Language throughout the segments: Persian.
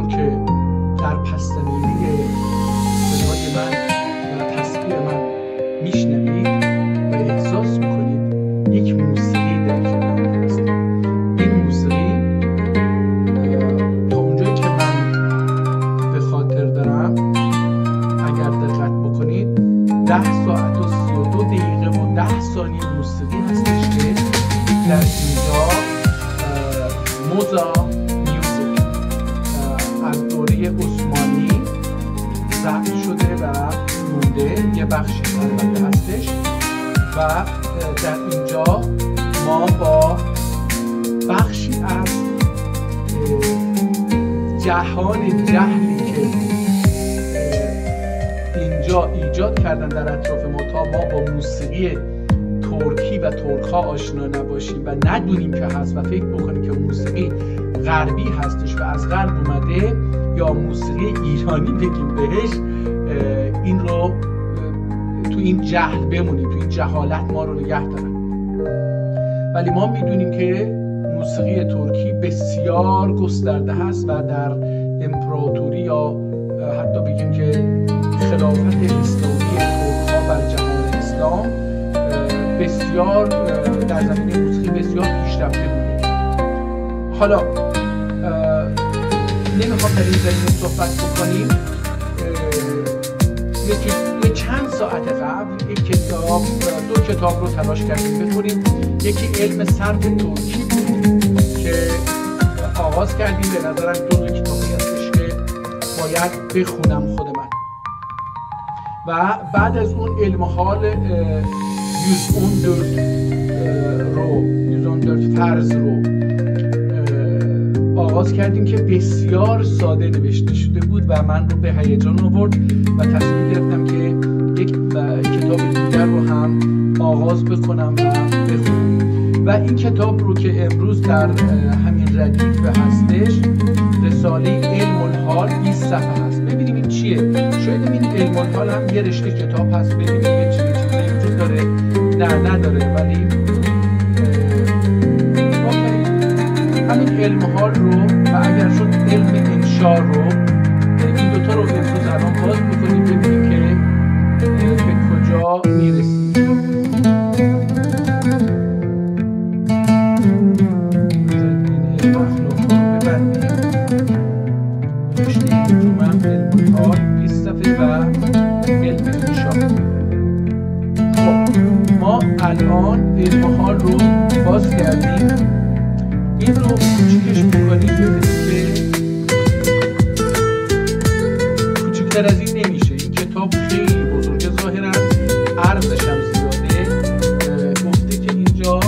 همونطور که در پس زمینه صدای من و تصویر من میشنوید و احساس میکنید یک موسیقی در کنار هست. این موسیقی تا اونجایی که من به خاطر دارم، اگر دقت بکنید 10 ساعت و 32 دقیقه و 10 ثانیه موسیقی هستش که در اینجا موزا میوزیک از دوره عثمانی ضبط شده و مونده، یه بخشی البته هستش و در اینجا ما با بخشی از جهان جهلی که اینجا ایجاد کردن در اطراف ما، تا ما با موسیقی ترکی و ترک‌ها آشنا نباشیم و ندونیم که هست و فکر بکنیم که موسیقی غربی هستش و از غرب اومده یا موسیقی ایرانی بگیم بهش، این رو تو این جهل بمونیم، تو این جهالت ما رو نگه دارن. ولی ما میدونیم که موسیقی ترکی بسیار گسترده هست و در امپراتوری یا حتی بگیم که خلافت اسلامی ترک‌ها بر جهان اسلام بسیار در زمینه موسیقی بسیار پیشرفته بوده. حالا نمیخوام در این زمینه صحبت بکنیم. یک چند ساعت قبل دو کتاب رو تلاش کردیم بخونیم. یکی علم صرف ترکی بود که آغاز کردیم، به نظرم دو کتابی هستش که باید بخونم خود من. و بعد از اون علم حال 114 فرض رو آغاز کردیم که بسیار ساده نوشته شده بود و من رو به هیجان آورد و تصمیم گرفتم که یک کتاب دیگر رو هم آغاز بکنم و بخونم. و این کتاب رو که امروز در همین ردیف هستش، رساله علم الحال 20 صفحه هست. ببینیم این چیه. شاید این علم الحال هم یه رشته کتاب هست، ببینیم یه چیزی وجود داره، نه نداره، ولی همین علم حال رو و اگر شد علم انشا رو، این دوتا رو امروز الان باز بکنیم ببینیم که به کجا میرسیم. الان علم حال رو باز کردیم. این رو کوچیکش میکنیم ببینیم که کوچیکتر از این نمیشه. این کتاب خیلی بزرگه، ظاهرا عرضش هم زیاده. گفته که اینجا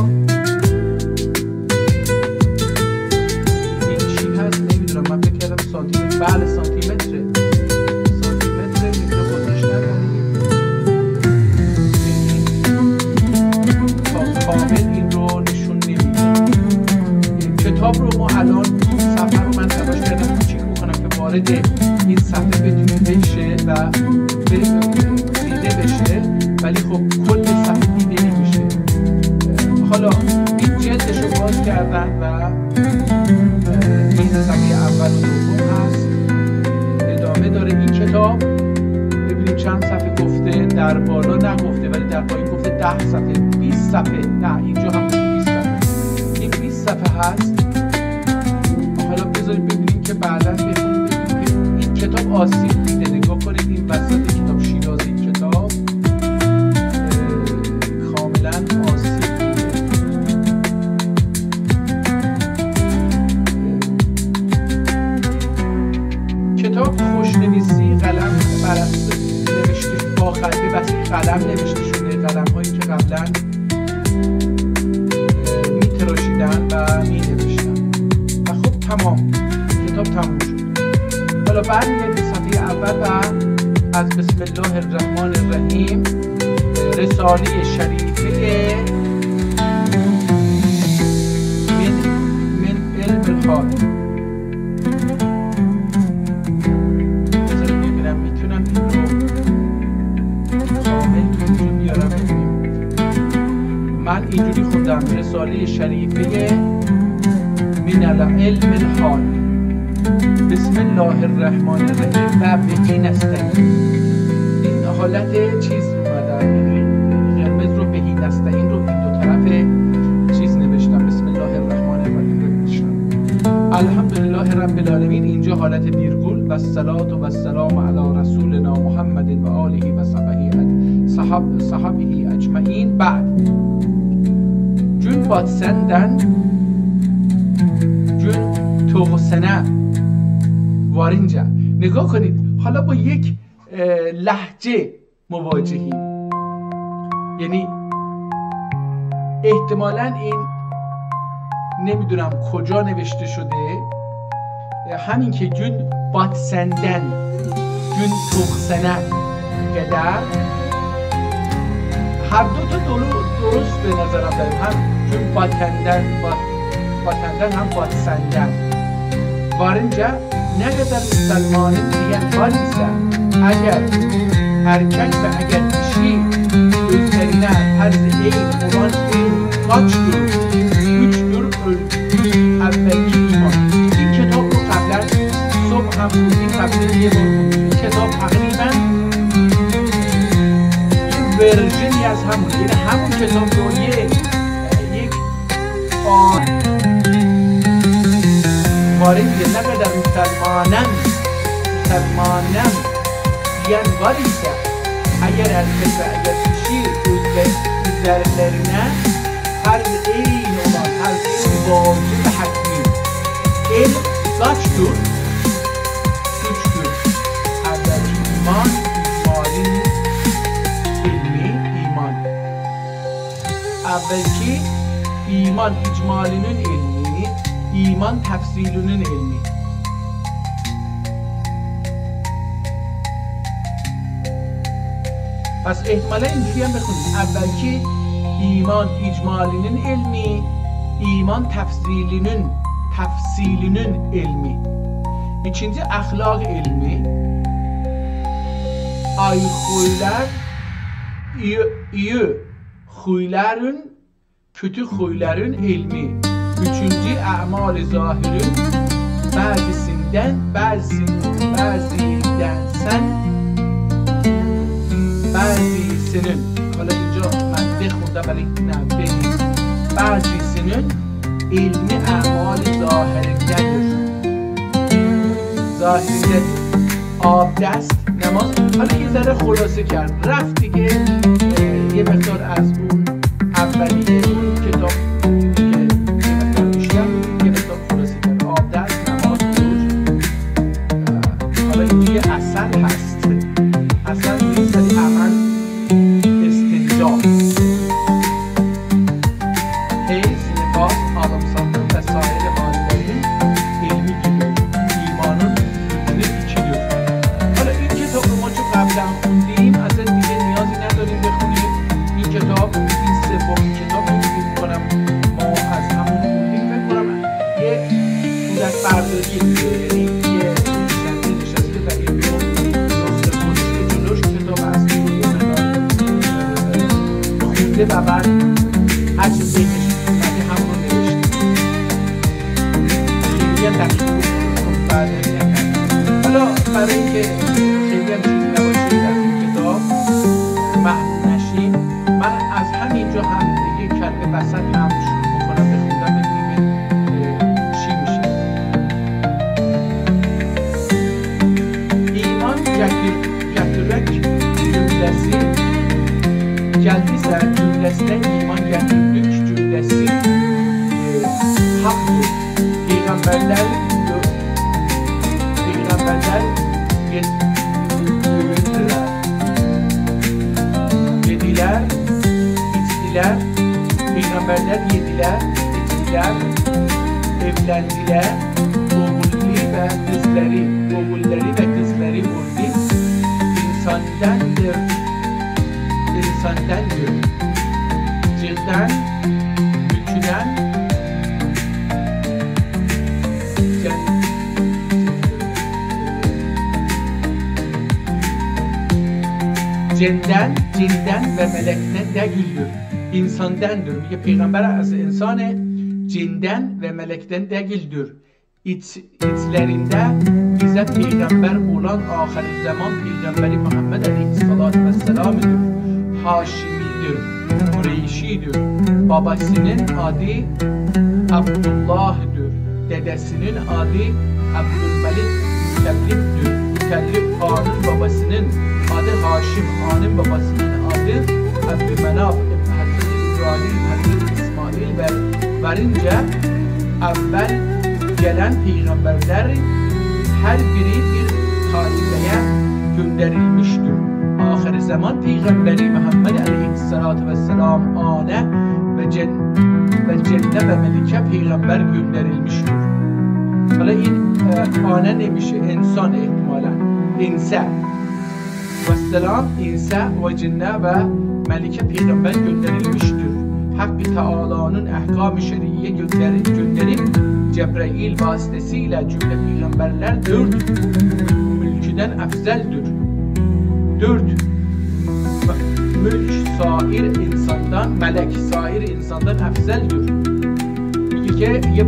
این چی هست نمیدونم، من فکر کردم سانتیمتر. بله سانتیمتره، اینجا گذاشت نداریم کامل این رو نشون نمیده. کتاب رو ما الان صفحه رو من تلاش کردم کوچیک بکنم که وارد این صفحه بتونه بشه و دیده بشه، ولی خب کل صفحه دیده نمیشه. حالا این جلدش رو باز کردن و این صفحه اول و دوم هست، ادامه داره این کتاب. ببینیم چند صفحه گفته، در بالا نگفته ولی در پایین گفته 10 صفحه 20 صفحه، نه اینجا هم 20 صفحه، این 20 صفحه هست. حالا بذارید ببینیم که بعدا بخونیم که این کتاب آسیب دیده. نگاه کنید این وسط کتاب شیرازی، این کتاب کاملا آسیب دیده. کتاب خوشنویسی قلم نوشته با قلم نوشته شده، قلم هایی که قبلا میتراشیدن و مینوشتن و خب تمام کتاب تموم شد. حالا برمیگردیم به صفحه اول و از بسم الله الرحمن الرحیم، رساله شریفه من علم الحال. بذارید ببینم میتونم این رو کامل تو بیارم. من اینجوری خوندم، رساله شریفه من علم الحال. بسم الله الرحمن الرحیم و بهی نستعین. این حالت چیز اومدن، این قرمز رو بهی نستعین رو این دو طرف چیز نوشتم، بسم الله الرحمن الرحیم نوشتم. الحمدلله رب العالمین اینجا حالت ویرگول و الصلاة و السلام علی رسولنا محمد و آله و صحبه اجمعین. بعد جون بادسندن جون توغسنه وارینجا. نگاه کنید، حالا با یک لهجه مواجهیم، یعنی احتمالاً این نمیدونم کجا نوشته شده، همین که جون بادسندن جون توغسنه گدر، هر دو تا درست به نظرم داریم، هم جون باتندن هم بادسندن. وارنجا نقدر مسلمانın diyen var ise eğer erkek ve eğer kişi gözlerine farz eğil olan bir kaçtır, üçtür evvelki iman. این کتاب رو قبلا صبح هم بودیم، قبلا یه بار بودیم. این کتاب تقریبا یه ورژنی از همون، یعنی همون کتاب رو یک وارنجا نقدر مسلمانم diyen var ise eğer erkek ve eğer kişi üzerlerine farz eğil olan farz eğil vacib ve hatmi el kaçtır? Üçtür. Evvelki iman icmalinin ilmi iman. Evvelki iman icmalinin ilmi, iman tefsilinin ilmi. پس احتمالا اینجوری هم بخونید، اولکی ایمان اجمالinin ilmi, iman tefsilinin ilmi. İkinci ahlak ilmi, ay huylar, iyi huyların, kötü huyların ilmi. Üçüncü a'mal-i zahirin, bazısından sen bazısının, حالا اینجا من بخوندم ولی نه بگیم، بعضیسinin ilmi اعمال ظاهرینdedir. ظاهرینdedir. آبدست، نماز. حالا یه ذره خلاصه کرد، رفت دیگه یه مقدار از اون اولیه اون کتاب که یه مقدار بیشتر یه مقدار خلاصه کرد. آبدست، نماز، روز. حالا اینجا یه اصل هست، اصل نیست ولی عمل استنجا، حیض، نفاس، آدمساختن و سایر حالlerin ilmi gibi. ایمانın rüknü ikidir. حالا این کتاب رو ما چون قبلا خوندیم اصلا دیگه نیازی نداریم بخونیم. این کتاب، این سومین کتاب رو فکر می‌کنم ما از همون خوندیم. فکر کنم یه کودک برداریه دیگه، یعنی یه نویسنده نشسته و این رو نسخه گذاشته جلوش، کتاب اصلی رو یه مقدار خونده و بعد هر چیز بینش بعد هم رو نوشته. خیلی هم دقیق بود برداری نکرد. حالا برای اینکه خیلی هم چیزی نباشه از این کتاب محروم نشیم، من از همینجا هم یک کلمه وسط هم شروع میکنم بخوندم ببینیم چی میشه. ایمان getirmek cümlesi geldiyse cümlesinden iman getirdik cümlesi haktır. Peygamberler yediler, içtiler, peygamberler yediler, içtiler, evlendiler, oğulları ve kızları oldu. İnsandandır. Cilden, bükülen, cinden ve melekten değildir. İnsandandır. Peygamber az insanı cinden ve melekten değildir. içlerinde bize peygamber olan ahir zaman peygamberi Muhammed Aleyhisselam'dır. Haşimidir, Kureyşidir. Babasının adı Abdullah'dır. Dedesinin adı Abdülmelik Mutellib'dir. Mutellib Han'ın babasının adı Haşim, Han'ın babasının adı Abdümenaf, Hazreti İbrahim, Hazreti İsmail verince evvel gelen peygamberler her biri bir taifeye gönderilmiştir. Ahir zaman peygamberi Muhammed Aleyhisselam ane ve cennet ve melike peygamber gönderilmiştir. Hala ane neymiş? İnsan ihtimalen. İnsa. Vesselam insa ve cennet ve melike peygamber gönderilmiştir. Hakkı Teala'nın ahkam-ı şer'iye gönderip Cebrail vasıtasıyla cümle peygamberler 4 mülküden efzeldir. 4 mülk sair insandan, melek sair insandan efzeldir. İlke diye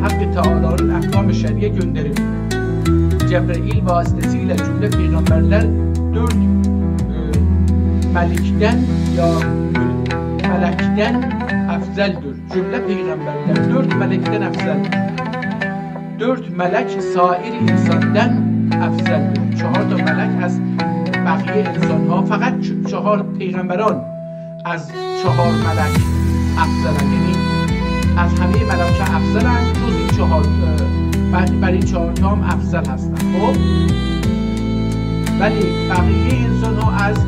Hakkı Teala'nın ahkam-ı şer'iye gönderip Cebrail vasıtasıyla cümle peygamberler 4 melekten efzeldir. Cümle peygamberler 4 melekten efzeldir. 4 melek sair insandan efzeldir. 4 melek az bakiye insanها fakat 4 peygamberan از 4 melek افضلند. یعنی از همه ملائکه افضلند جز این 4 برای 4 تا هم افضل هستند. خب ولی بقیه انسان ها از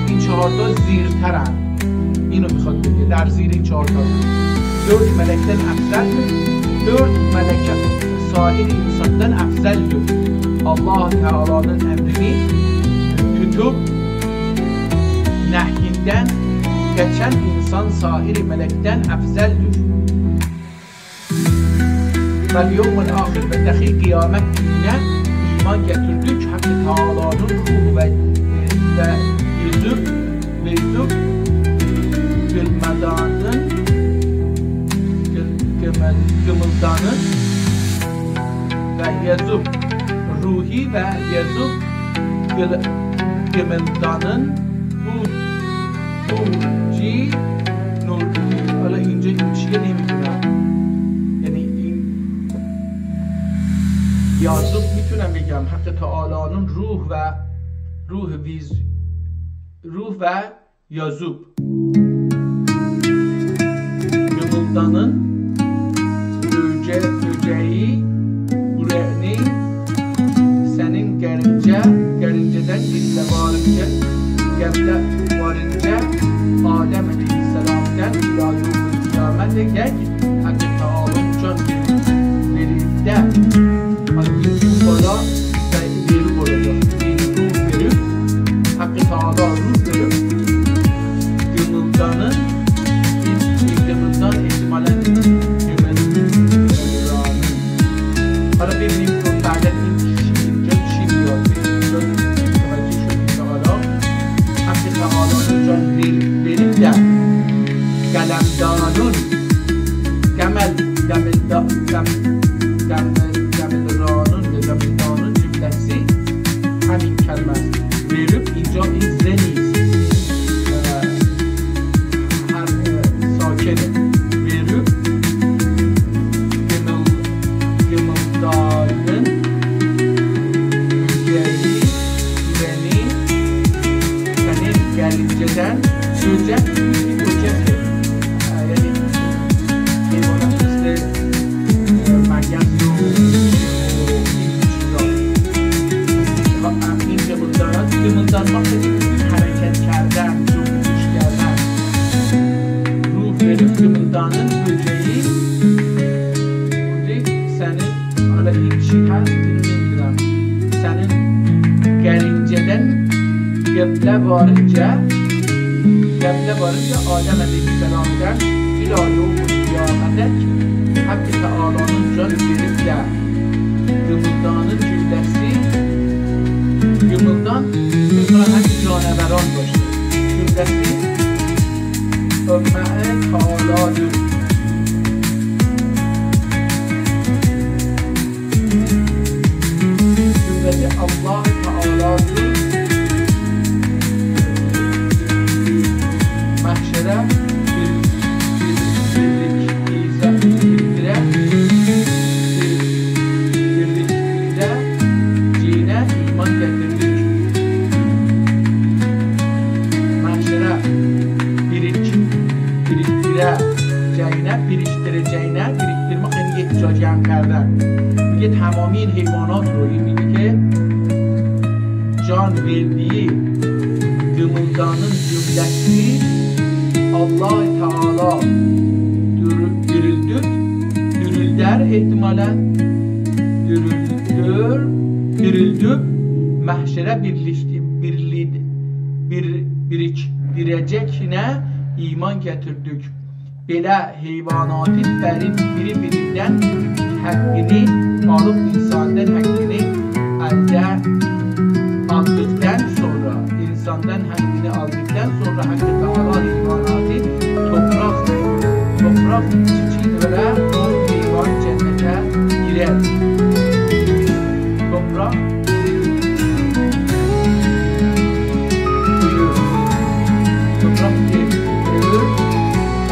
این 4 تا زیرترند. اینو میخواد بگه در زیر این 4 تا 4 melekten افضل 4 melek sair insandan افضلdir. Allah Teala'nın emrini tutup nehyinden geçen insan sair melekten افضلdir. Ve yevmel ahir ve dahi kıyamet gününe iman getirdik. Hakkı Teala'nın ruhu ve yüzük gımıldanın ve yazıp ruhi ve yazıp gımıldanın bu nur hala ince içiye nemiyorum. Yani yazıp میتونم بگم حق تعالی'nin ruh ve yazıp gımıldanın böceği bureni senin gerinceden gizle varınca gebde varınca Adem Aleyhisselam'dan ilayı kıyamete gel Hakkı Teala'nın can verilde Hakkı Teala verir olacak. Bir ruh verip Hakkı Teala ruh verip gımıldanın ihtimalen حالا ببینیم تو بعد این اینجا چی میاد. اینجا توجه شدیم که حالا حق تعالی جان بریم در گلمدانون گملدانون جملسی همین کلمه است. بریم اینجا این زنیست هر ساکنه بریم gımıldanın ülkeyi güveni senin gelinceden böcek bir böcektir. Yani hayvanat işte manyak این gımıldanmak hareket kerdن cümbüş kerdن ruh verip gımıldanın böceği senin hala iyi bir şey her bilmiyorum. Senin gelinceden geble varınca Adem Aleyhisselam'dan ilahi o kıyamete Hakkı Teala'nın can verip de gımıldanın cümlesi gımıldan hangi canaveran başlar. Cümlesi Ümmete Teala'dır. میگه تمامی این حیوانات رو، این میگه که جان verdiği gımıldanın cümlesi Allah Teala dürüldür ihtimalen dürüldüp mahşere biricekine iman getirdik. Belə heyvanatın biri-birindən həqqini alıp insandan həqqini əldə aldıktan sonra, insandan hakkını aldıktan sonra hakkı Teala hayvanatı toprak çiçeklere hayvan cennete girer. Toprak büyür. Toprak büyür.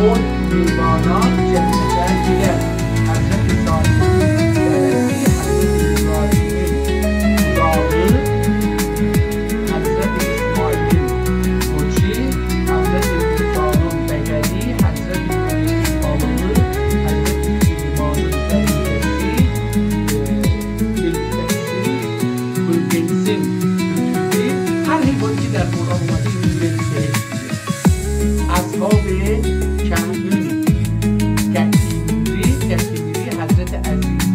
O hayvanat cennete girer. Hazreti Salih'in dedesi, Hazreti İbrahim'in kulağı, Hazreti İsmail'in koçi, Hazreti Musa'nın begeli, Hazreti Nuh'un balığı, Hazreti İman'ın derecesi, bölgesin, her hayvan ki der Kur'an olmadı İngilizce gerektiriyor. Ashab-ı Kahf'in Kehf'ini Hazreti Aziz'in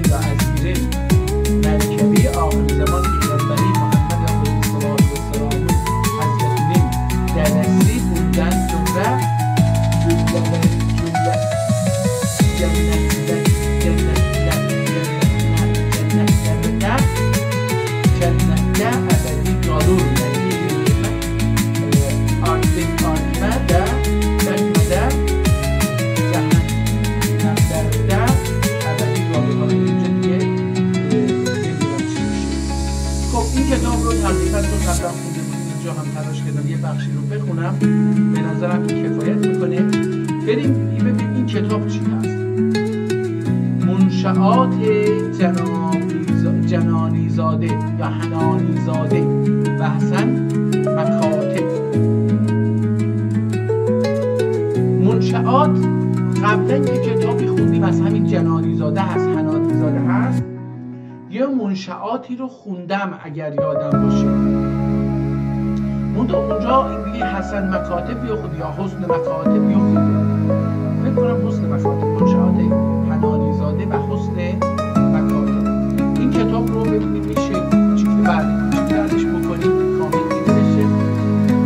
ve Aziz'in merkebi ahir zaman Peygamberi Muhammed Aleyhisselatü Vesselam'ın Hazretinin dedesi bundan sonra cennette ebedi kalır. Artık artmada, çekmede, cehennemlerde ebedi kalır. Önce diye خب این کتاب رو تقریبا دو قبلا خونده بودیم، اینجا هم تلاش کردم یه بخشی رو بخونم، به نظرم این کفایت میکنه. بریم ببینیم این کتاب چی هست. منشآت جنانی زاده یا حنانی زاده بحثاً مکاتب. منشآت قبلا یه کتابی خوندیم از همین جنانی زاده هست، حنانی زاده هست. یه منشآتی رو خوندم اگر یادم باشه. اونجا دیگه حسن مکاتب یا خود یا حسن مکاتب یا خود فکر کنم حسن مکاتب، منشآت حنانی زاده و حسن مکاتب. این کتاب رو ببینیم میشه چیزی بعدش بکنیم کامل دیده بشه.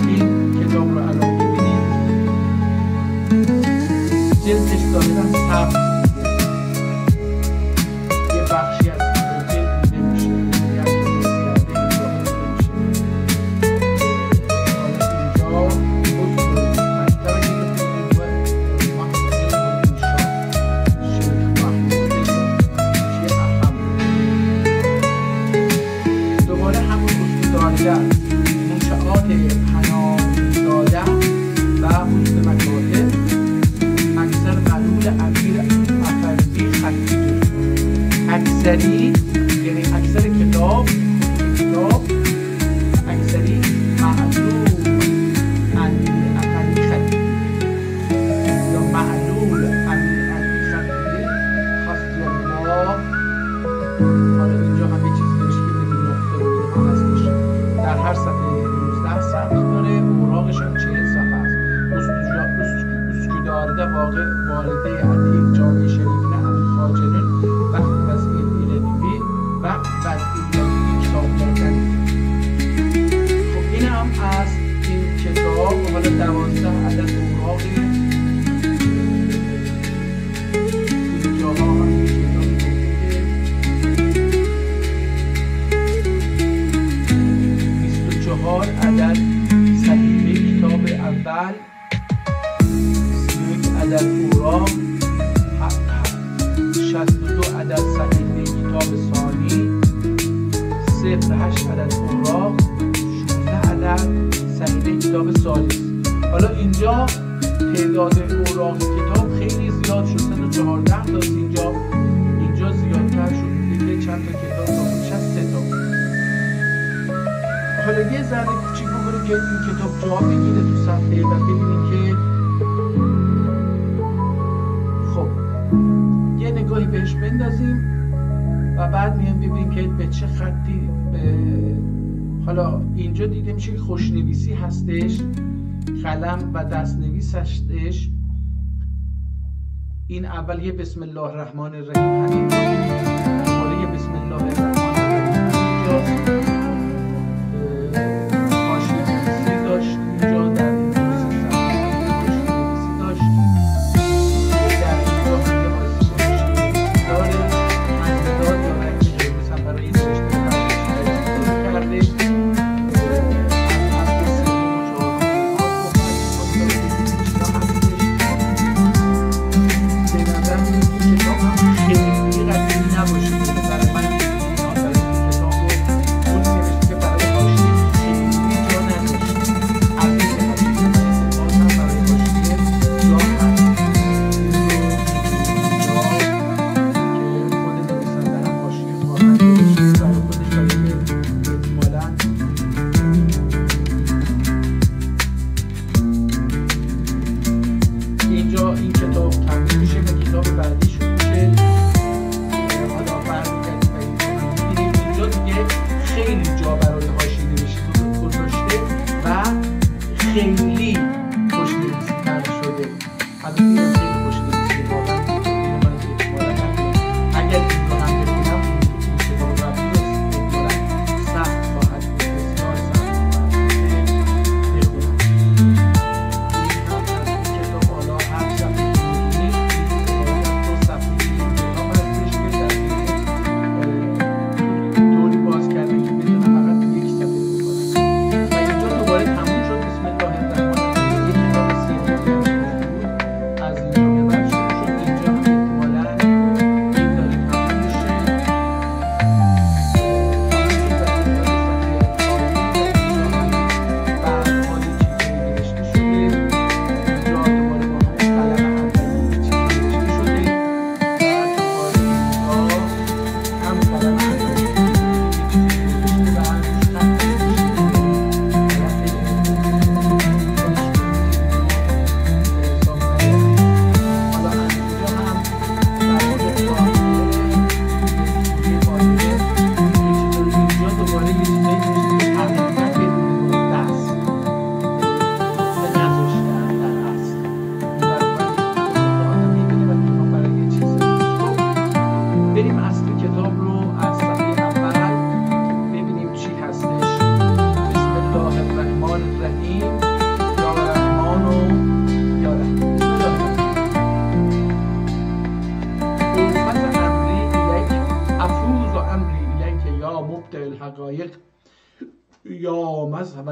این کتاب رو الان ببینیم جلدش ظاهرا سبز یه بخشی از منشآت حنانی زاده و حسن مکاتب اکثر معلول امیر افندی خطی اکثری یعنی اکثر کتاب اکثری معلول امیر افندی خطی یا معلول امیر افندی خطی خاصی الله. حالا اینجا هم یه چیز داشت که بدون نقطه بود هستش. در هر صفحه 19 سطر داره، اوراقش هم 40 صفحه است. Üsküdar'da valide Atik Cami Şerifine Amin Hacer'in Vəzir İledivi və Vəzir İledivi kitablardan. خب این هم از این کتاب. حالا 12 عدد اوراق اینجاها هم این کتاب گفته 24 عدد صحیفه کتاب اول، 31 عدد اوراق، 62 عدد صحیفه کتاب ثانی، 08 عدد اوراق، 16 عدد صحیفه کتاب ثالث. حالا اینجا تعداد اوراق کتاب خیلی زیاد شد، 114 تا اینجا زیادتر شد دیگه. چند تا کتاب داخلش هست؟ 3 تا. حالا یه ذره کوچیک بکنیم که این کتاب جا بگیره تو صفحه و ببینیم که خب یه نگاهی بهش بندازیم و بعد میایم ببینیم که به چه خطی حالا اینجا دیده میشه که خوشنویسی هستش، قلم و دستنویس هستش. این اول یه بسم الله الرحمن الرحیم همینجا، یه بسم الله الرحمن الرحیم همینجاست. خوشنویسی داشت اینجا در این خوشنویسی داشت، در اینجا هم یه خوشنویسی داره منداد یا رنگی که مثلا برای این رشته کرده.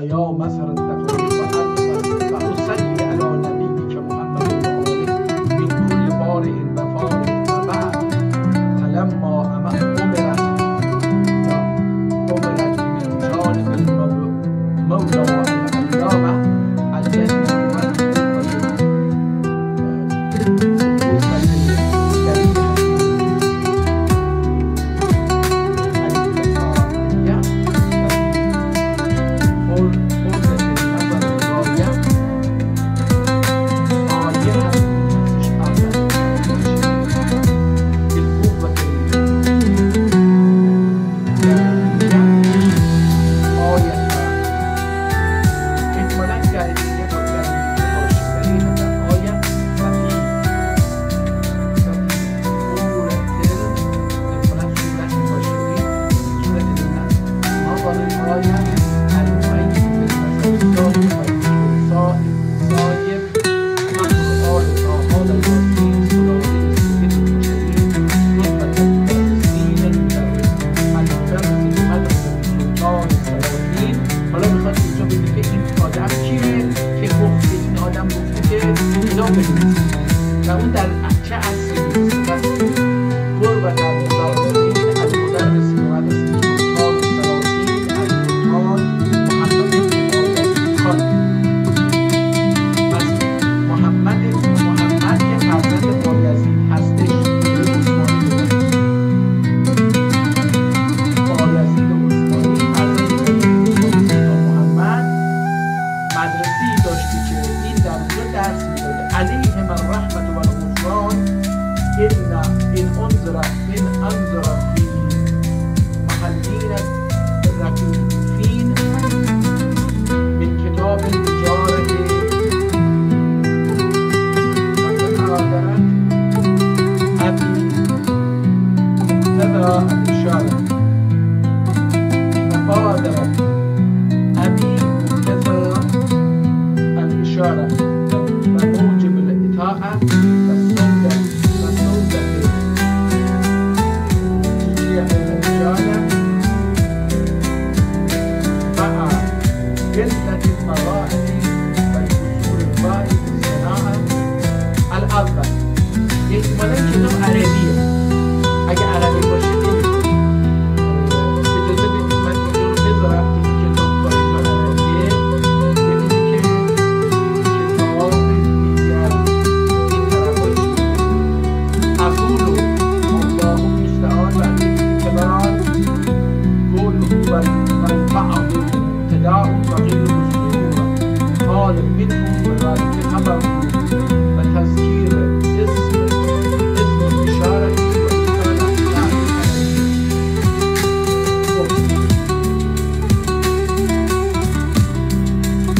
یا مظهر الدقایق و اصلی علی نبیک محمد و آله من کل بارئ و فارغ و بعد فلما امرت من جانب المولى والعلامة الذي مدرسی داشتی که این در اونجا درس میداده علیهم الرحمة و الغفران این انظر فی محلین رقیفین من کتاب التجارت فبادرت ابی مقتضى الاشاره فبادرت ابي مقتضى الاشاره وموجب الاطاعه قلة المواهب والأصول الفائز الصناعة الأول. احتمالاً کتاب عربیه. اگه عربی باشه نمیتونم. اجازه بدید من اینجا رو بذارم که این کتاب تا اینجا عربیه. ببینید که کتاب دیگر این طرفا چی اقول الله مستعان و الاعتبار قوله والبعض مبتداء وغير مسلوب طالب منهم وذلك خبر وتذكير اسم الإشارة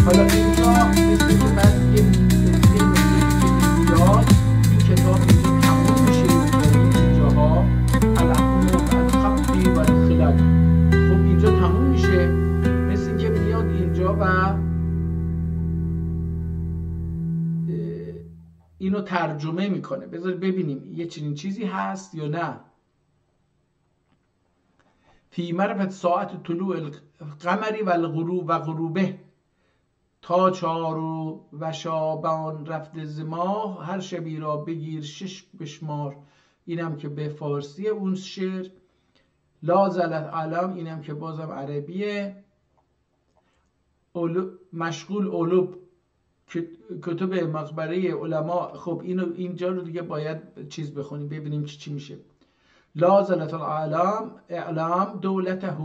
حالا اینجا مثل که من این کتاب اینجا تموم میشه اینجاها الحمد الخطی و الخلق. خب اینجا تموم میشه، مثل که میاد اینجا و اینو ترجمه میکنه. بذارید ببینیم یه چنین چیزی هست یا نه. فی معرفت ساعت طلوع القمر و الغروب و غروبه تا 4 و شابان رفته ز ماه هر شبی را بگیر 6 بشمار. اینم که به فارسی اون شعر. لا زلت علم اینم که بازم عربیه. مشغول علوب کتب مقبره علما. خب اینجا رو دیگه باید چیز بخونیم ببینیم چی میشه. لا زلت العالم اعلام دولته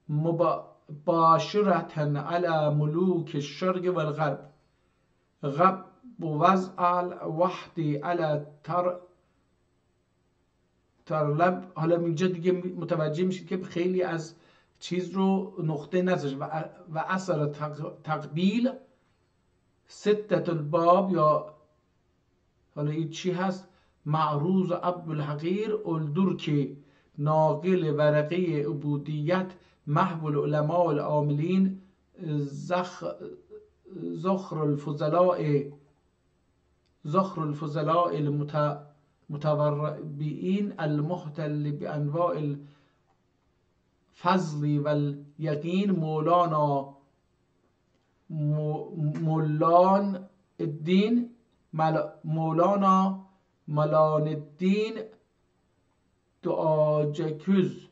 مباشرة على ملوك الشرق والغرب غب ووضع الوحد على ترلب. حالا اینجا دیگه متوجه میشید که خیلی از چیز رو نقطه نذاشت و اثر تقبیل ستت الباب یا حالا این چی هست معروض عبدالحقیر الدرکی ناقل ورقه عبودیت محو العلماء العاملین زخر الفضلاء المتوربئین المحتل بانواع الفضل والیقین مولانا ملان الدین دعاجکوز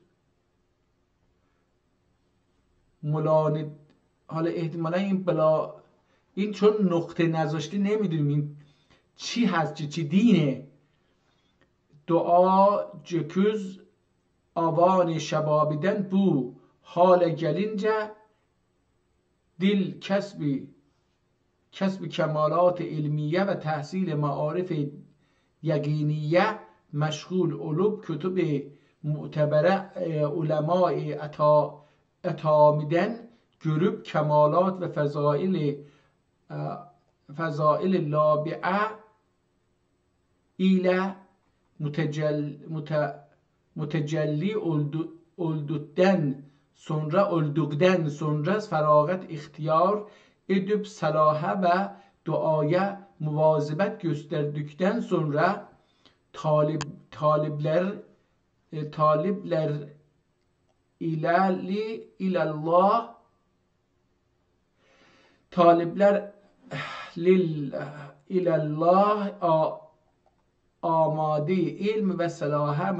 مولان. حالا احتمالا این بلا این چون نقطه نذاشته نمیدونیم این چی هست چی دینه. دعا جکوز آوان شبابیدن بو حال گلینجه دل کسب کمالات علمیه و تحصیل معارف یقینیه مشغول علوب کتب معتبره علماء اتامیدن گروب کمالات و فضائل لابعه ایله متجلی اولدودن سنره فراغت اختیار ادب صلاحه و دعایه مواظبت gösterdükten sonra talipler ilallah talipler ilallah آماده علم و صلاح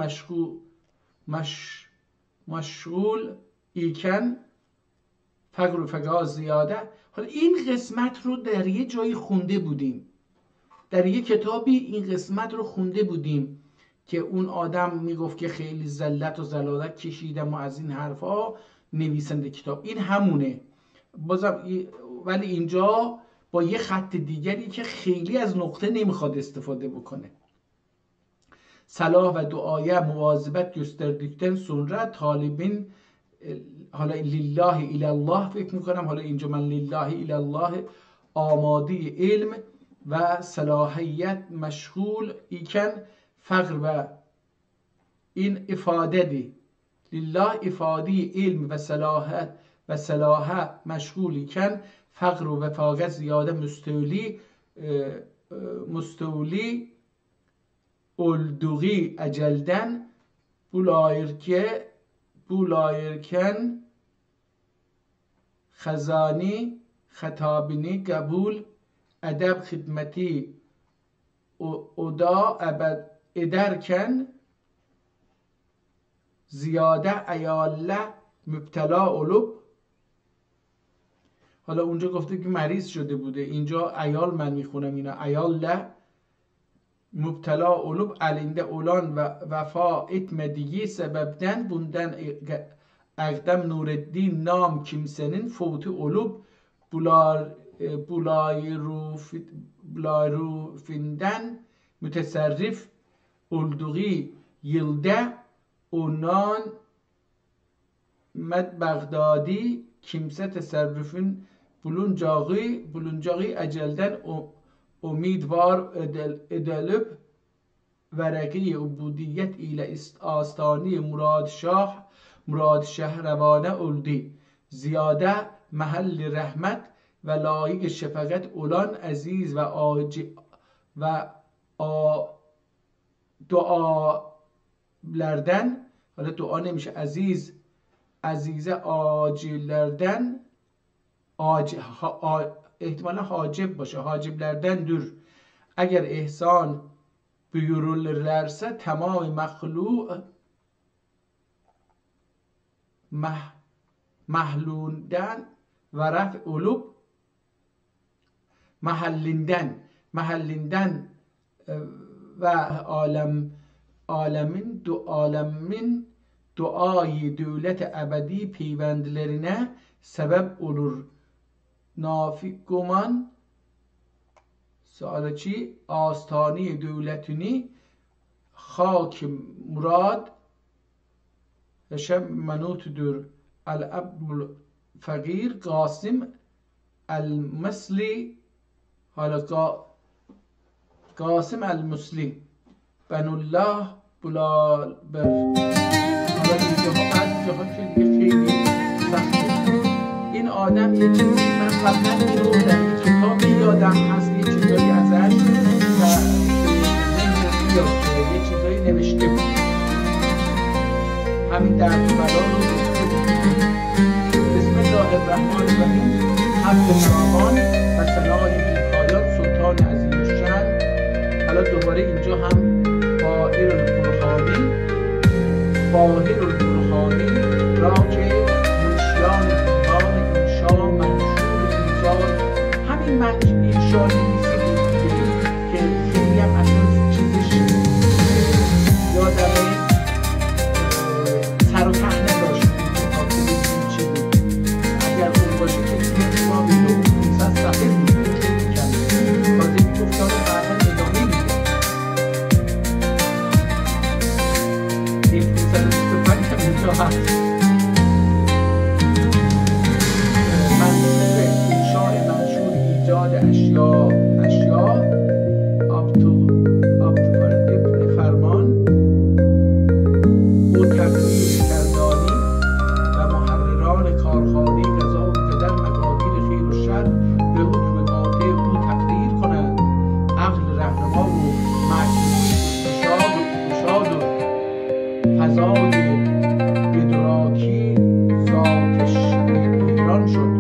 مشغول ایکن فقر و فقا زیاده. حالا این قسمت رو در یه جایی خونده بودیم، در یه کتابی این قسمت رو خونده بودیم که اون آدم میگفت که خیلی ذلت و ضلالت کشیدم و از این حرفا. نویسنده کتاب این همونه بازم، ولی اینجا با یه خط دیگری که خیلی از نقطه نمیخواد استفاده بکنه. صلاح و دعایه مواظبت gösterdikten sonra talibin حالا لله الی الله فکر میکنم، حالا اینجا من لله الی الله آماده علم و صلاحیت مشغول ایکن فقر و این افاده دی لله افادی علم و صلاح مشغولی کن فقر و وفاقت زیاده مستولی اولدوغی اجلدن بولایرکن خزانی خطابینی قبول ادب خدمتی ادا ادرکن زیاده ایاله مبتلا علوب. حالا اونجا گفته که مریض شده بوده، اینجا ایال من میخونم اینا ایاله مبتلا علوب الinde olan vefa etmediği sebepten bundan Erdem Nureddin nam kimsenin fauti olup bularufinden mütesarrif olduğu yılda onan Bağdadi kimse tasarrufun buluncağı ecelden امیدوار ادلب ورقی عبودیت ایل آستانی مراد شهروانه اولدی زیاده محل رحمت و لایق شفقت اولان عزیز و دعالردن، حالا دعا نمیشه عزیز آجیلردن احتمالا حاجب باشه حاجبlerden dür اگر احسان buyurulurlarsa tamam mahlu mahlunden ve raf ulub mahallinden ve alemin duayı devlet ebedi peyvendlerine sebep olur. Nafik Goman سوالچی آستانی دولتونی خاک مراد شب منوت دور الاب فقیر قاسم المسلی حالا قاسم المسلی بنو الله بلال بر حالا جاها که خیلی سخته. این آدم یه چیزی من قبلا رو در این کتاب یادم هست یه چیزایی ازش و یه چیزایی نوشته بود، همین درد بلا رو گفته بود. بسم الله الرحمن الرحیم. حمد فراوان و ثنای بی‌پایان سلطان عظیم الشأن. حالا دوباره اینجا هم باهر البرهانی را که منشیان همین من انشا نویسی بود که خیلی هم اصلا چیزش یادمه سر و ته نداشت خاطره این چی بود. اگر اون باشه که دیگه ما 1500 صفحه بود تازه گفتار بعدا ادامه میده. 1525 هم اینجا هست. ایجاد اشیا ابن فرمان او تقدیر کردانی و محرران کارخانه قضا و قدر مقادیر خیر و شر به حکم قاطع او تقدیر کنند. عقل رهنما و گشاد و فضای ادراکی ذاتش احرام شد.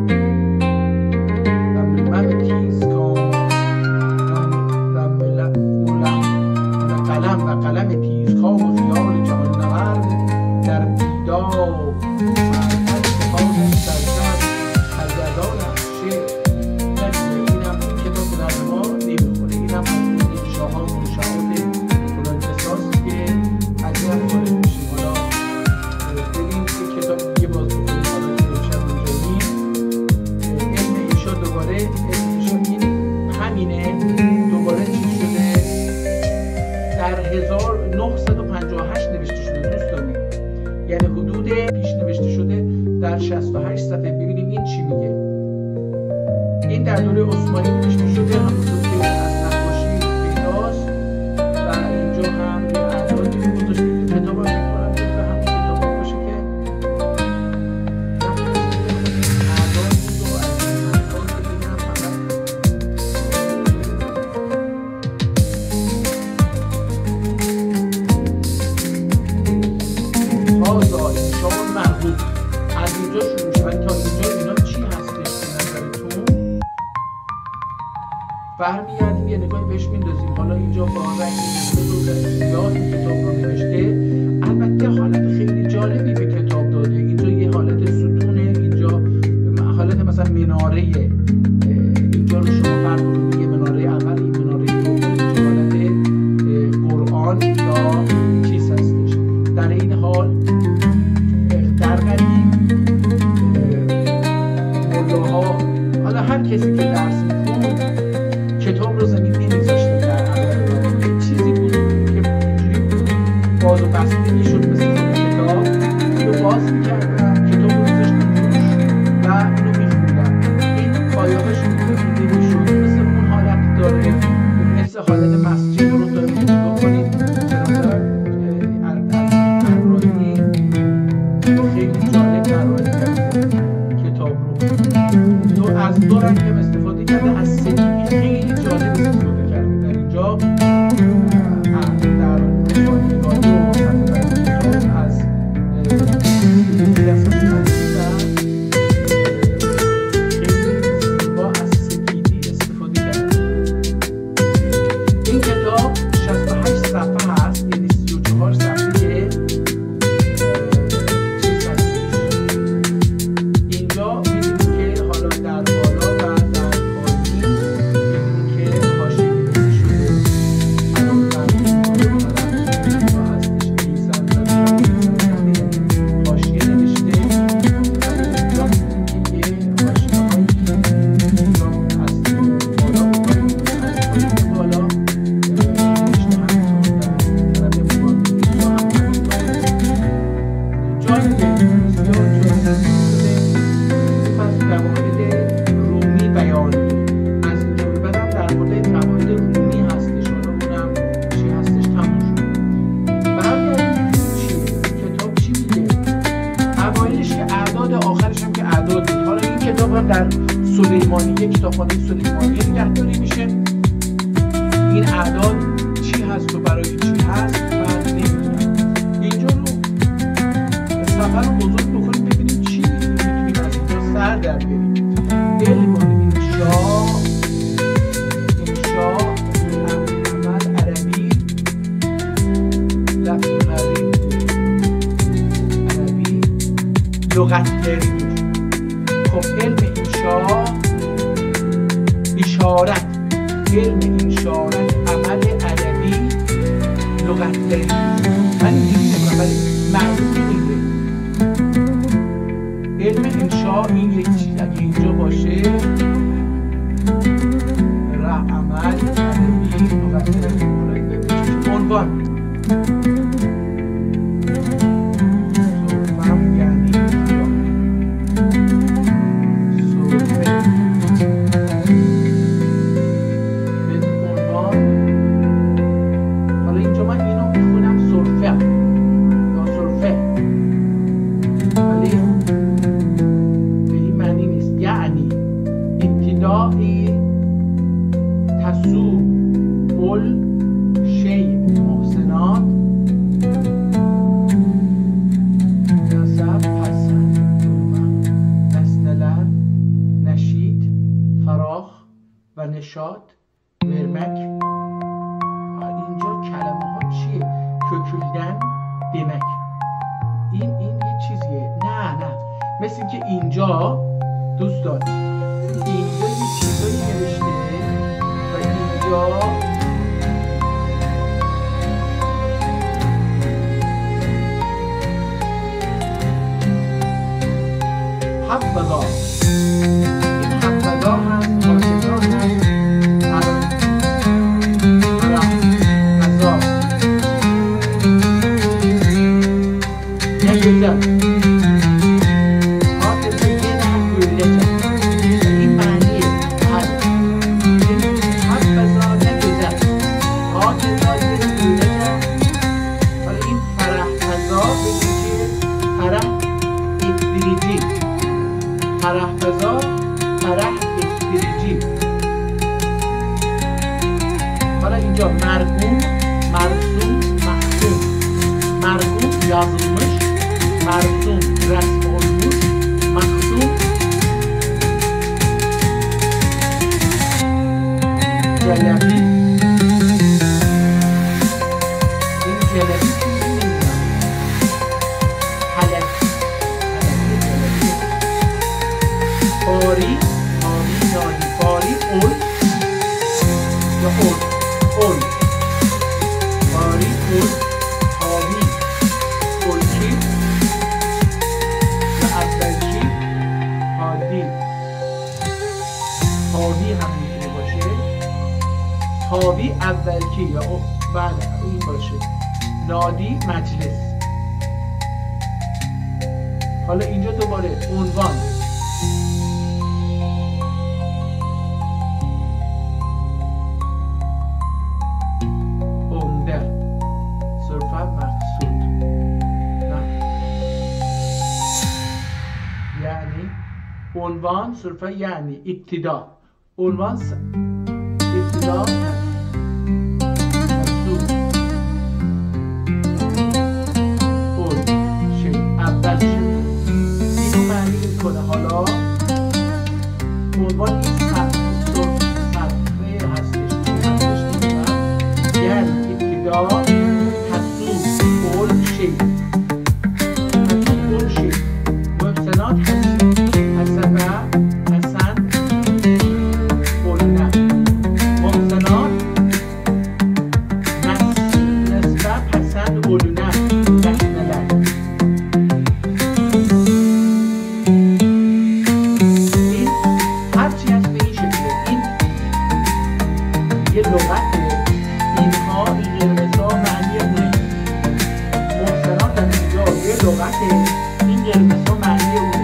قلم تیزکام و خیال جهان نورد در بیدار مرحل اتفاق سرزد سرگردان شعر. اینم کتاب در ما نمیخوره، اینم از اون انشاها و منشعات فلان کساست که از این وارد میشیم. حالا ببینیم که کتاب دیگه باز بکنیم. حالا که امشب اونجا نیم علم انشا دوباره همینه دوباره چی شده در 1000 1958 نوشته شده دوستان، یعنی حدود پیش نوشته شده در 68 صفحه. ببینیم این چی میگه. این در دوره عثمانی نوشته شده، همونطور که از نقاشی پیداست و اینجا هم یه اعدادی رو گذاشته. این کتاب هم میکنم جزو همون کتاب ها باشه که اعداد بود و از این اعداد بگیرم فقط هازا انشاء مرغوب از اینجا شروع میشه. ولی تا اینجا اینا چی هستش به نظرتون؟ برمیگردیم یه نگاهی بهش میندازیم. حالا اینجا با رنگ سیاه کتاب رو نوشته. البته حالت خیلی جالبی به کتاب داده. اینجا یه حالت ستونه، اینجا حالت مثلا مناره، اینجا رو شما فرق کنید، یه مناره اول، این مناره دوم، اینجا حالت قرآن یا چیز هستش. در این حال در قدیم ملاها، حالا هر کسی که درس می‌خوند کتاب رو زمین نمی‌ذاشتن در عمل. چیزی بود که اینجوری باز و بسته میشد مثل کتاب رو باز می‌کردن، کتاب رو می‌ذاشتن روش و اینو می‌خوندن. این پایه‌هاش دیده میشد مثل اون حالت داره، مثل حالت مسجد رو داره نگاه کنید. خیلی جالب طراحی کرده کتاب رو. از دو رنگ هم استفاده کرده، از سفیدی خیلی جالب استفاده کرده در اینجا. در نگاهی و صفحه کتاب از خیلی زیبا از سفیدی استفاده کرده. این کتاب 68 صفحه هست، یعنی 34 صفحه. اینجا می‌بینید که حالا در بالا و در پایین می‌بینید که حاشیه نوشته شده. الان در این هستش ایزن حاشیه نوشته. اینجا می‌بینید که یه حاشیه‌هایی اینجا از بالا از پایین به بالا نوشته. همینطور در طرف مقابل اینجا هم جالبه، بسیار جالبه. در مورد رومی بیان از اینجا به بعدم در مورد قواعد رومی هستش. حالا اونم چی هستش تموم شد. برگردیم کتاب چی میگه. اوایلش که اعداد، آخرش هم که اعداد بود. حالا این کتاب هم در سلیمانیه، کتابخانه سلیمانیه نگهداری میشه. این اعداد چی هست و برای چی هست من نمیدونم. اینجا رو سفر رو بزرگ بکنیم ببینیم چی میتونیم از اینجا سر در بریم. علم انشا عمل عربی، لفظ غریب عربی، لغت داری. خب علم انشا اشارت، علم اشارت عمل عربی لغت داری. من اینجوری نمی‌کنم ولی معلوم اینه. علم انشا این یک چیز اگه اینجا باشه، عمل عربی لغت داری. عنوان و نشاط ورمک. اینجا کلمه ها چیه؟ ککلدن، دمک. این یه چیزیه. نه مثل که اینجا دوستان اینجا یه چیزایی نوشته و اینجا حفظا. این حفظا هست، حافظا هست، غذا güzel. Hakeza yine böylece. این معنی حبذا نه güzel. Hakeza yine böylece. حالا این فرحفزا بگیم که فرح اکدریجی. فرحفزا فرح اکدریجی. حالا اینجا مرگوم، مرسوم، محسوم. مرگوم yazılmış, مرسوم رسم olmuş, محسوم جلبی. این جلبی چیزی نمیدونم. حلبی جلبی. باری، نادی، باری، اول یا اول باری، اول آبی، اولچی و اولچی حادی. حادی هم میتونه باشه. حابی اولچی یا بعد این باشه. نادی مجلس. حالا اینجا دوباره عنوان. عنوان صرفا یعنی ابتدا. عنوان ابتدا محسوب اول شی اول شی اینو معنی میکنه. حالا عنوان این صفحه هستش چی هستش نمیدونم. یعنی ابتدا محسوب اول شی اول شی محسنات هست حسن قلنه محسنات نسبت حسن قلنه نحنلک. این هرچی هست به این شکله. این یه لغته. اینها این قرمزها معنی اونه. محسنات در اینجا یه لغته. این قرمزها معنی اونه.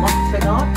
محسنات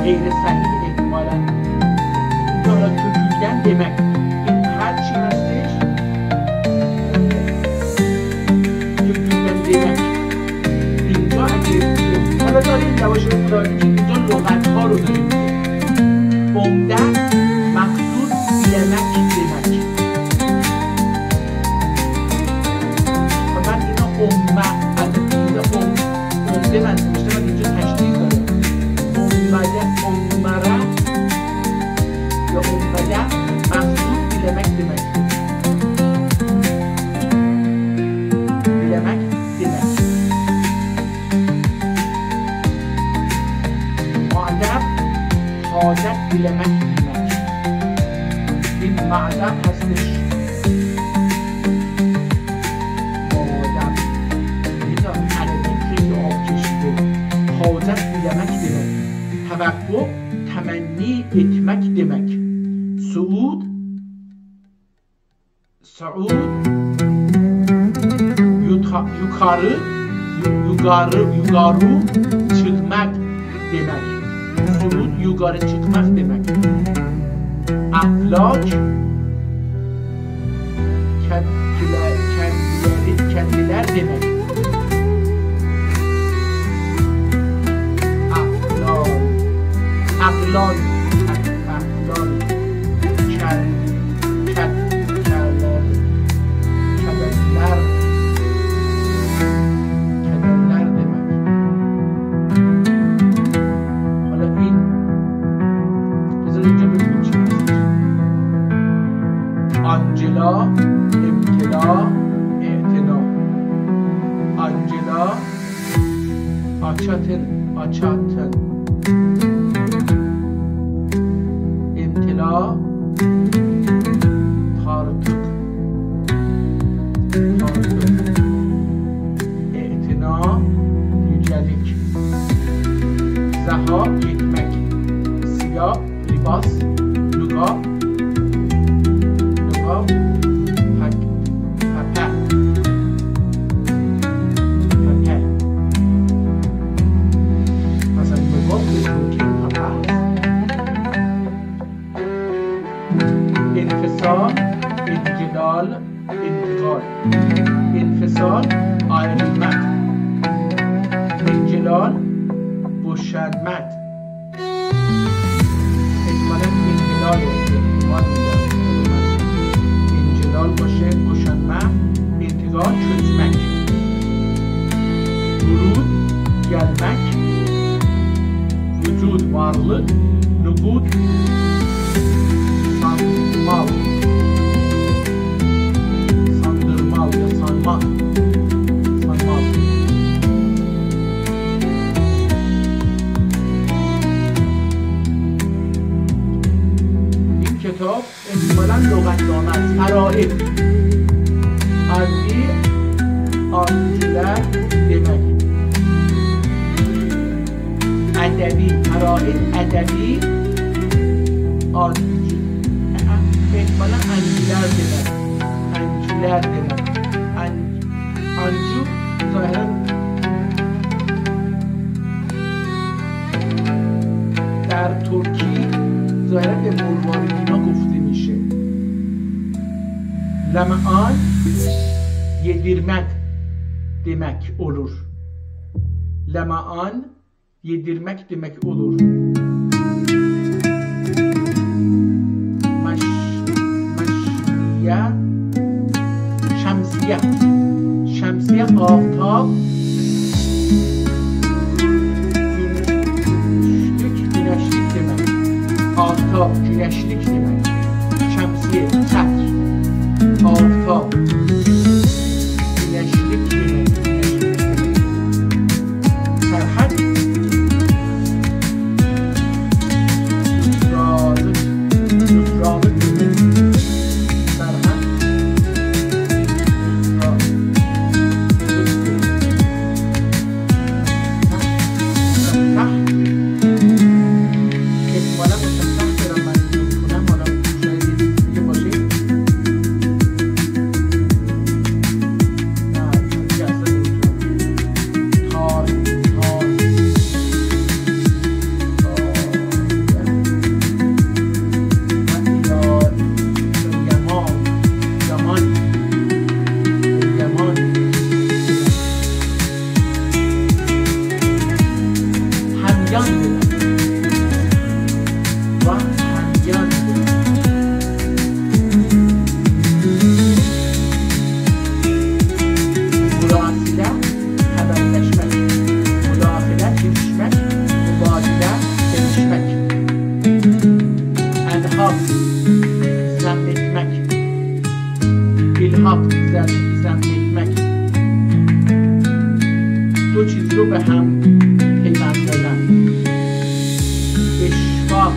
غیر صحیح احتمالاً اینجا را توجیدن demek. این هر چی هستش توجیدن demek. اینجا اگه حالا داریم یواش متوجه که اینجا لغت ها رو داریم. عمده مقصود demek demek. فقط اینا عمده من نوشته من اینجا تشریح داره. عمره یا عمده مقصود بیلمک دمک. بیلمک دمک. معدب حاجت بیلمک دمک. این معدب هستش. معدب این عربی خیلی آب کشیده. حاجت بیلمک دمک. توقع تمنی etmek demek. Suud yukarı çıkmak demek. Suud yukarı çıkmak demek. Aflak kendiler demek. Aklon kederler demek. Hala in bize önce bölüm çıkmıştır. Angela, emtila, e'tina. açatın, imtila, tartık, i'tina, yücelik, zaha, gitmek, siyah, libas, luga, انفصال، انجلال، انتقال. انفصال ayrılmak, انجلال boşanmak. احتمالاً انجلال انجلال باشه boşanmak، انتقال çözmek. Vurud gelmek, vücud varlık, nubut sanmal, sandırmal ya sanmak, sanmal. این کتاب احتمالاً لغتنامه است. فرائض ادبی آنجیler demek. Edebi, فرائض ادبی آنجی احتمالاً انجیler demek. انجیler demek. انجو ظاهراً در ترکی ظاهراً به مرواریدینا گفته میشه. لمعان yedirmek demek olur. Lema'an yedirmek demek olur. Maşya şemsiye. Şemsiye aftab, güneşlik demek. Aftab güneşlik demek. Şemsiye çatr. Aftab güneşlik demek. Serhat Nusralık demek. Serhat zannetmek. دو چیز رو به هم پیوند دادن. اشفاق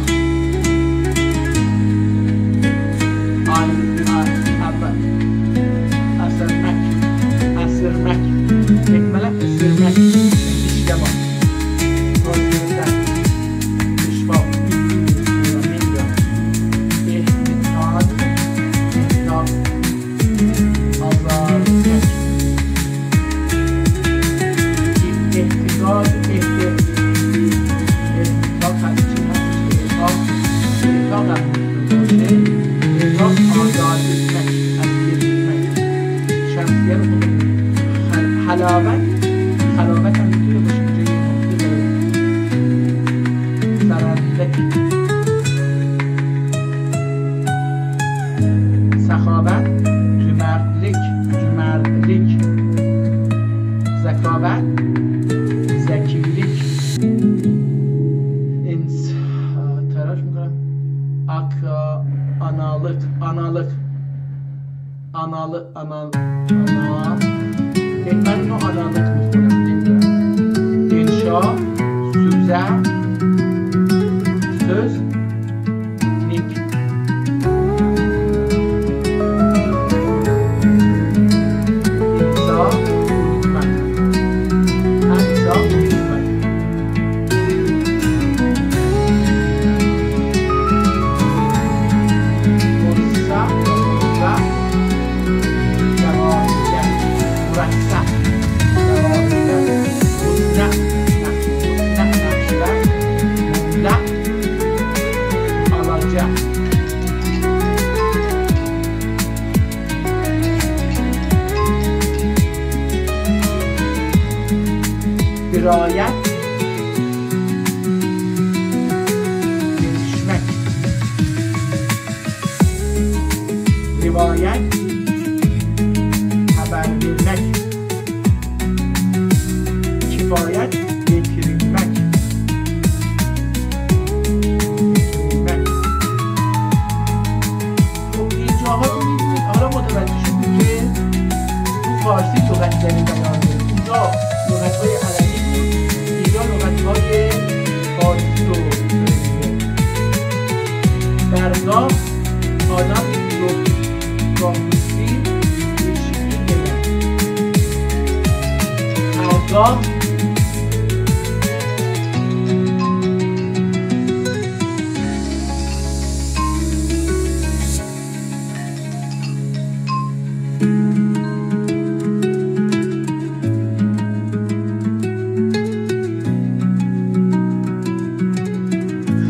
اسرمک احتمالا اسرمک اشتباه اشفاق حلاوت هم میتونه باشه که جایی نقطه داره. سرندکی سخاوت جمردlik زکاوت زکیlik تلاش میکنم analık ben bunu analık mı söyleyeyim? dirayet geçmek, rivayet haber vermek, kifayet getirilmek. خب اینجاها رو می‌بینید. حالا متوجه شدید که تو فارسی لغت‌گری بیان داریم. اونجا لغت‌های عربی بود، اینجا لغت‌های فارسی رو داریم. درگاه آدم رو گاه‌گوشتی بهشگی دارد. هرگاه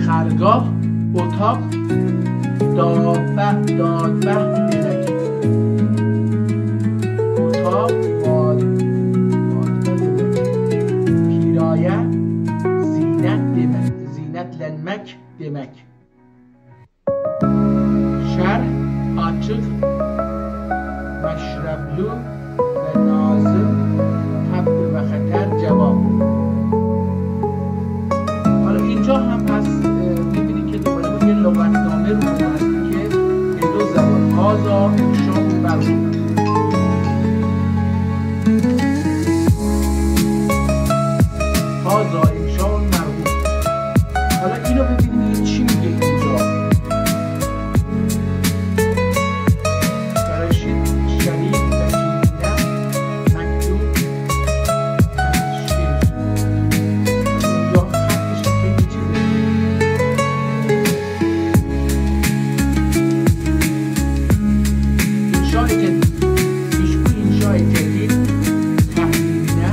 خرگاه اتاق دادبه درک اتاق پیرایه زینت demek zinetlenmek demek şerh açık meşreblu ve nazım tabt ve خطر cevap. حالا اینجا هم پس می‌بینید که دوباره ما یه لغتنامه رو هستیم که به دو زبان هازا انشاء مرغوب هازا انشاء مرغوب. حالا اینو ببینید چی میگه اینجا. براشید شریف بچینه مکتوب شیر یا خطش خیلی چیزه. انشاء جدید پیشگو انشاء جدید تحلیلینه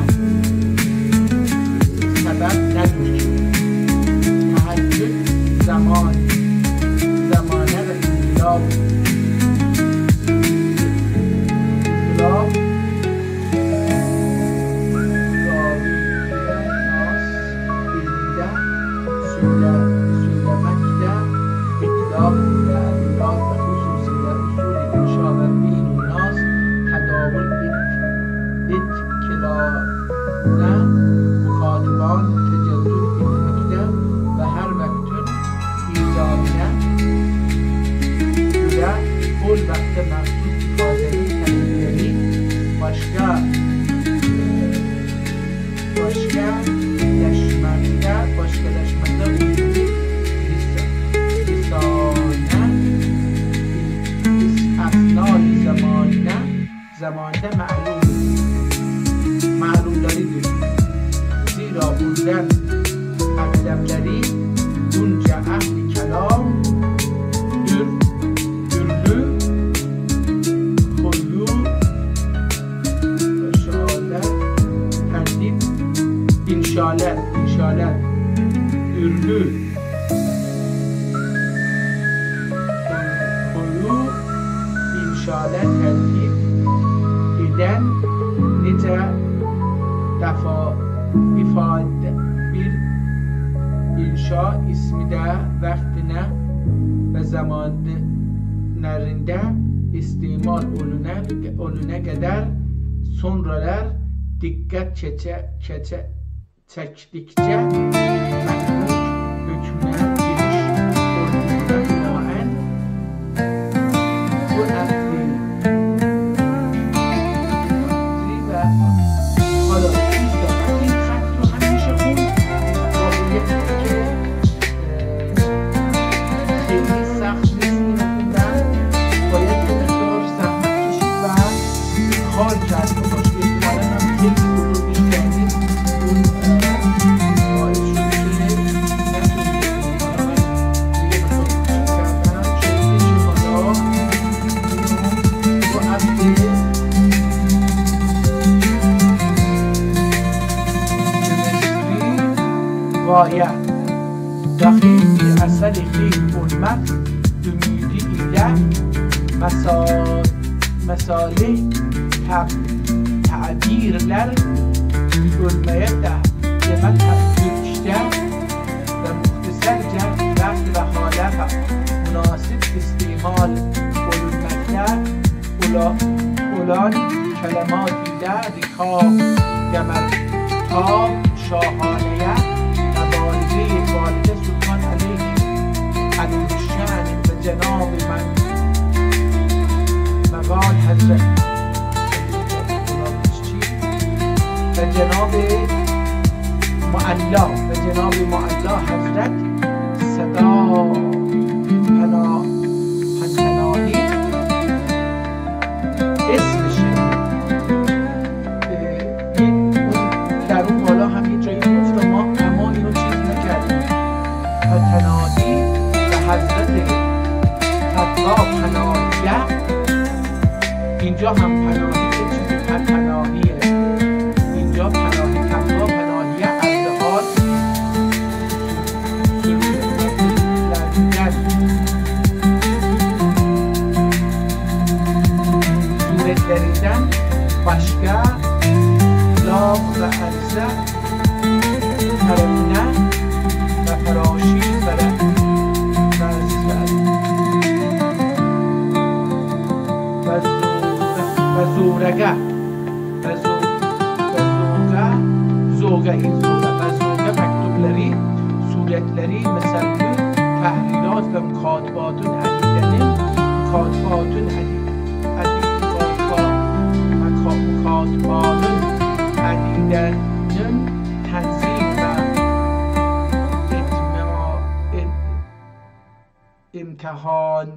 سبب نداشت. تحجد زمانه و انقلاب söylemekte iktidar تعبیرات و خصوصیت اصول انشاء و بین و ناس تداول اتکلانه مخاطبان تجدد etmekte ve her vaktin izamine göre o vakte mahsus ifadenin kelimeleri başkalaşmakta uyumlu اسناد زمانه معلومداری زیرا بودن اقدملری اونجا اهل کلام ürlü koyu şahane tendit inşallah ürlü inşallah tertip eden nice defa ifade bir inşa ismi de vaktine ve zamanlarında istimal oluna kadar sonralar dikkat çektikçe mekruh hükmüne giriş olduğuna binaen bu akli ve hala این خط رو همیشه خون واقعیت که خیلی سخت نیست این خوندن باید یه مقدار زحمت کشید و کار کرد باشه احتمالا هم خیلی بزرگش کردید اون باعث شده که نتونید حالا من دیگه بخواد چیز کردن چیزی که حالا رو عبده غایه داخل اصل خیلی علمت ümidi ile mesalih tabirler ölmeye de مقدمه تفکیرشگر و مختصر جد وقت و حالت مناسب استعمال علومکتر اولان کلماتی در ریکا گمر تاب شاهانیه و والده سلطان علیه علیشن و جناب من مقال حضرت و جناب معلا حضرت صدا پناهی اسمشه. در اون بالا هم یه جایی گفت اما اینو چیز نکردیم. پناهی و حضرت صدا پناهیه، اینجا هم پناهی که چیزی پناهیه، اینجا پناهی تقوا پناهیه اردهار صورت دریدن باشگاه لاغ و عرضه ترمینه و فراشی و زورگه مکتوبلری صورتلری مثل تحریرات و مکاتباتون عدیدنیم مکاتباتون عدیدنیم تنظیم و امتحان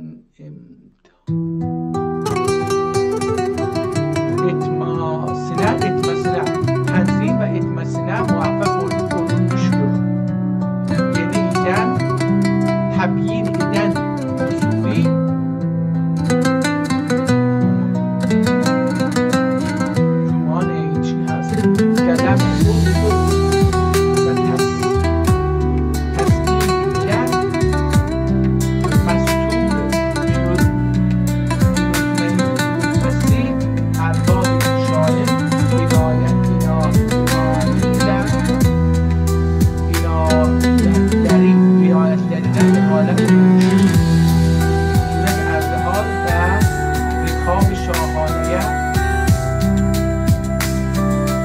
تنظیم و اتماسنه موفق علوم شروع، یعنی ایدن تبیین ایدن اصولی جمان این چی هست گلم و تصدیق کرد مستور شد مطمئن ارباب شالم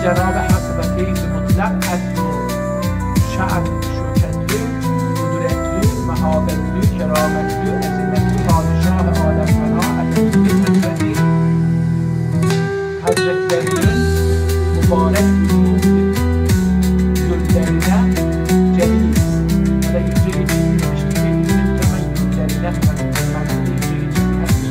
جناب حق و فیض مطلق از شعب شوکتلو قدرتلو محابرلو کرامتلو عظمتلو پادشاه عالم فنا علیه حضرت دریون مبارک دلدرینه جلیل حالا اینجا یه چیزی نوشته که اینجا که من دلدرینه منظور اینجا یه چیزی هست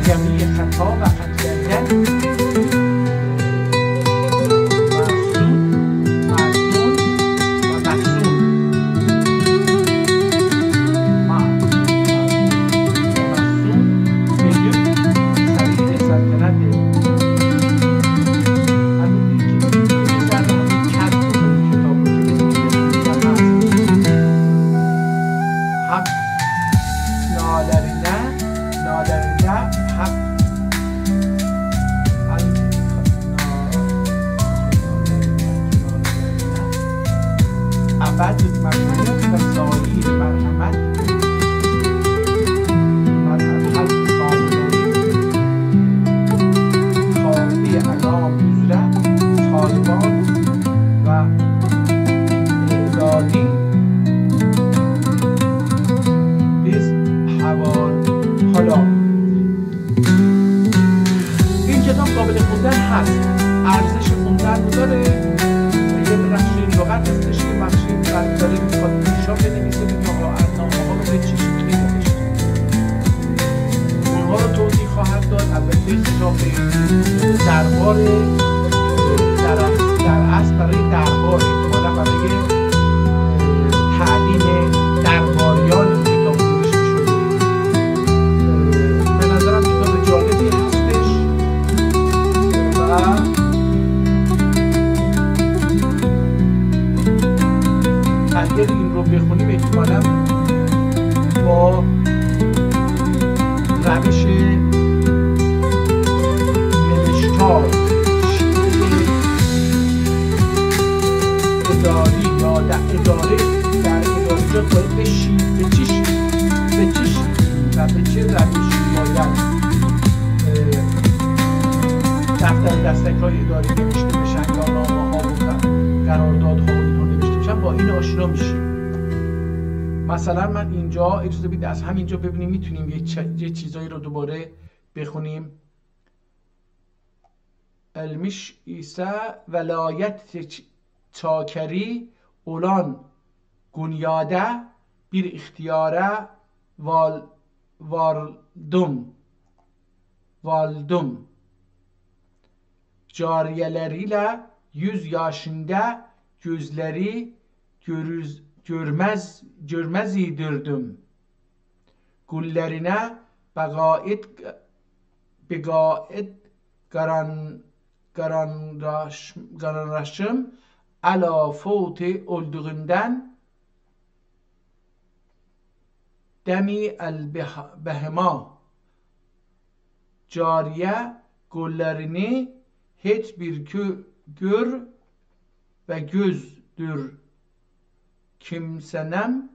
جمعی خطا و خط کردن معصوم و محسون میگه خلیل سلطنت همین که سر همین کت کنید کتاب حق نادرینه حق ابد ممنون و سایر مرحمت حق کاملی خواهی علام حضرت سازمان و اعدادی حالا این کتاب قابل خوندن هست، ارزش خوندن داره، یه بخشی لغت هستش که بخشی داره میخواد پیشا بنویسه که قرائتنامه ها رو به چه شکلی نوشته، اونها رو توضیح خواهد داد. البته کتاب دربار در اصل برای دربار احتمالا برای تعلیم درباریان کتاب نوشته شده. به نظرم کتاب جالبی هستش و اگر این رو بخونیم احتمالا با روش نوشتار در دستک‌های اداری نوشته بشن یا نامه‌ها و قراردادها و اینها نوشته بشن، با این آشنا میشیم. مثلا من اینجا اجازه بدید از همینجا ببینیم میتونیم یه چیزایی رو دوباره بخونیم. المیش ایسا ولایت چاکری اولان گونیاده bir ihtiyara valdım. Cariyeleriyle 100 yaşında gözleri görmez idirdim. Güllerine begait garanraşım ala fauti olduğundan demi el-behema. Cariye güllerini hiçbir gör ve gözdür kimsenem,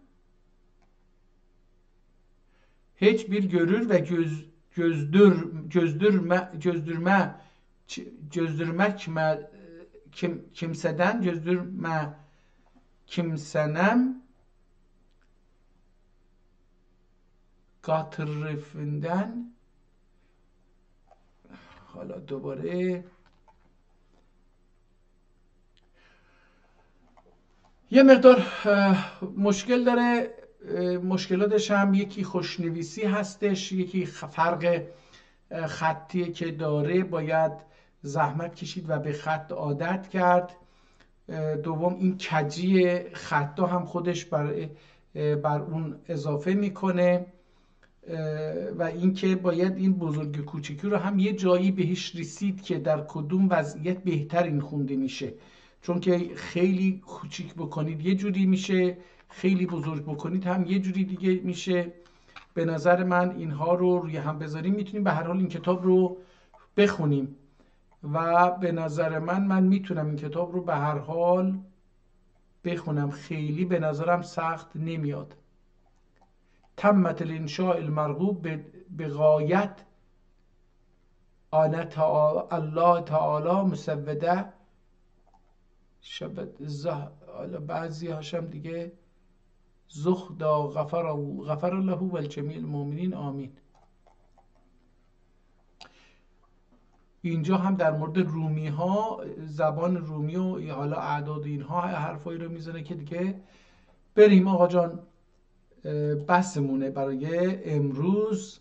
hiçbir görür ve gözdürme kimsenem قاطرفندن. حالا دوباره یه مقدار مشکل داره، مشکلاتش هم یکی خوشنویسی هستش، یکی فرق خطی که داره، باید زحمت کشید و به خط عادت کرد. دوم این کجی خطا هم خودش بر اون اضافه میکنه و اینکه باید این بزرگ کوچیکی رو هم یه جایی بهش رسید که در کدوم وضعیت بهتر این خونده میشه، چون که خیلی کوچیک بکنید یه جوری میشه، خیلی بزرگ بکنید هم یه جوری دیگه میشه. به نظر من اینها رو روی هم بذاریم میتونیم به هر حال این کتاب رو بخونیم و به نظر من میتونم این کتاب رو به هر حال بخونم، خیلی به نظرم سخت نمیاد. تمت الانشاء المرغوب به غایت آن الله تعالی مسوده شبت بعضی هاشم دیگه زخدا غفر الله و الجمیع المؤمنین آمین. اینجا هم در مورد رومی ها، زبان رومی و حالا اعداد اینها حرفایی رو میزنه که دیگه بریم آقا جان، بسمونه برای امروز.